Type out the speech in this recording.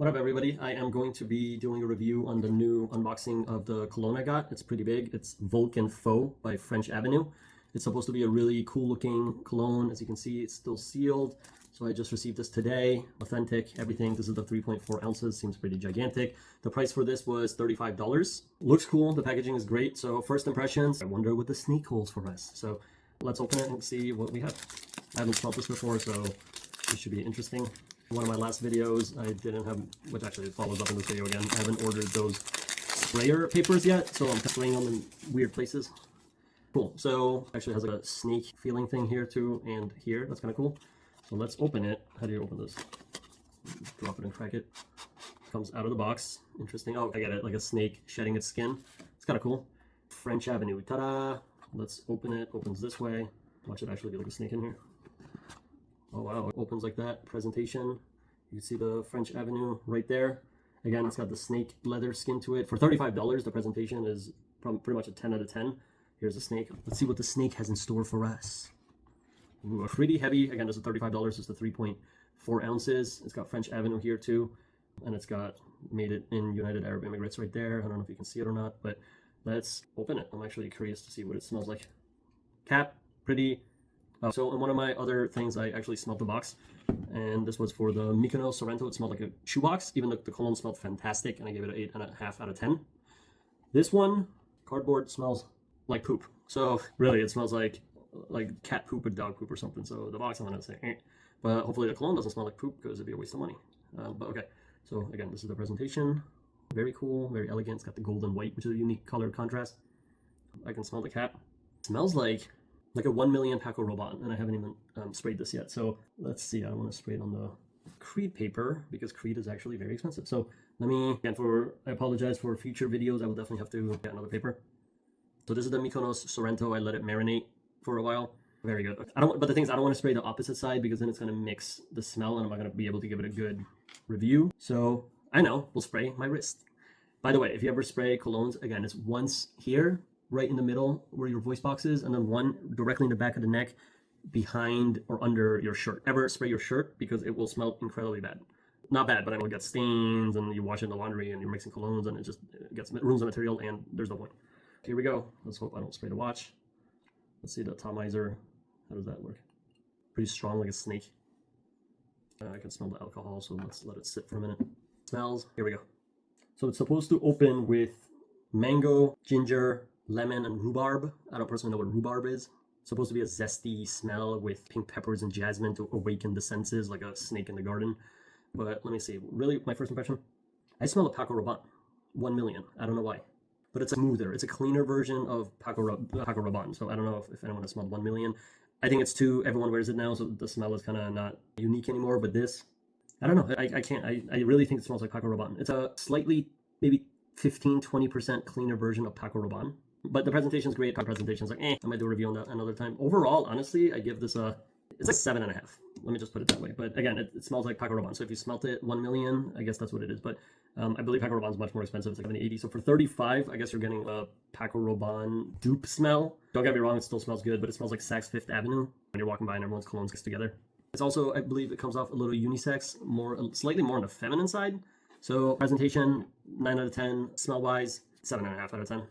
What up, everybody? I am going to be doing a review on the new unboxing of the cologne I got. It's pretty big. It's Vulcan Feu by French Avenue. It's supposed to be a really cool looking cologne. As you can see, it's still sealed. So I just received this today. Authentic, everything. This is the 3.4 ounces. Seems pretty gigantic. The price for this was $35. Looks cool. The packaging is great. So first impressions, I wonder what the snake holds for us. So let's open it and see what we have. I haven't smelled this before, so this should be interesting. One of my last videos, I didn't have, which actually follows up in this video again. I haven't ordered those sprayer papers yet, so I'm spraying them in weird places. Cool. So actually has like a snake feeling thing here too, and here. That's kind of cool. So let's open it. How do you open this? Drop it and crack it. Comes out of the box. Interesting. Oh, I get it. Like a snake shedding its skin. It's kind of cool. French Avenue. Ta-da! Let's open it. Opens this way. Watch it actually be like a snake in here. Oh wow, it opens like that. Presentation. You can see the French Avenue right there. Again, it's got the snake leather skin to it. For $35, the presentation is pretty much a 10 out of 10. Here's the snake. Let's see what the snake has in store for us. Ooh, pretty heavy. Again, this is $35. It's the 3.4 ounces. It's got French Avenue here too. And it's got made it in United Arab Emirates right there. I don't know if you can see it or not, but let's open it. I'm actually curious to see what it smells like. Cap, pretty. So in one of my other things, I actually smelled the box, and this was for the Mykonos Sorrento. It smelled like a shoebox, even though the cologne smelled fantastic, and I gave it an 8.5 out of 10. This one, cardboard, smells like poop. So really, it smells like cat poop or dog poop or something. So the box, I'm gonna say, but hopefully the cologne doesn't smell like poop because it'd be a waste of money. But okay, so again, this is the presentation. Very cool, very elegant. It's got the gold and white, which is a unique color contrast. I can smell the cap. It smells like a 1 million Paco Rabanne, and I haven't even sprayed this yet. So let's see. I don't want to spray it on the Creed paper because Creed is actually very expensive. So let me, again, I apologize for future videos. I will definitely have to get another paper. So this is the Mykonos Sorrento. I let it marinate for a while. Very good. But the thing is, I don't want to spray the opposite side because then it's going to mix the smell and I'm not going to be able to give it a good review. So I know, we'll spray my wrist. By the way, if you ever spray colognes, again, it's once here, right in the middle where your voice box is, and then one directly in the back of the neck behind or under your shirt. Ever spray your shirt because it will smell incredibly bad. Not bad, but I know it gets stains and you wash it in the laundry and you're mixing colognes and it ruins the material and there's no point. Here we go. Let's hope I don't spray the watch. Let's see the atomizer. How does that work? Pretty strong, like a snake. I can smell the alcohol, so let's let it sit for a minute. Smells. Here we go. So it's supposed to open with mango, ginger, lemon, and rhubarb. I don't personally know what rhubarb is. It's supposed to be a zesty smell with pink peppers and jasmine to awaken the senses like a snake in the garden. But let me see. Really, my first impression? I smell a Paco Rabanne. 1 million. I don't know why. But it's a smoother. It's a cleaner version of Paco Rabanne. So I don't know if anyone has smelled 1 million. I think it's too, everyone wears it now, so the smell is kind of not unique anymore. But this, I don't know. I really think it smells like Paco Rabanne. It's a slightly, maybe 15-20% cleaner version of Paco Rabanne. But the presentation's great. The presentation's like, I might do a review on that another time. Overall, honestly, I give this it's like 7.5. Let me just put it that way. But again, it smells like Paco Rabanne. So if you smelt it 1 million, I guess that's what it is. But I believe Paco Rabanne's much more expensive. It's like 70-80. So for 35, I guess you're getting a Paco Rabanne dupe smell. Don't get me wrong, it still smells good, but it smells like Saks Fifth Avenue when you're walking by and everyone's colognes gets together. It's also, I believe it comes off a little unisex, slightly more on the feminine side. So presentation, 9 out of 10. Smell-wise, 7.5 out of 10.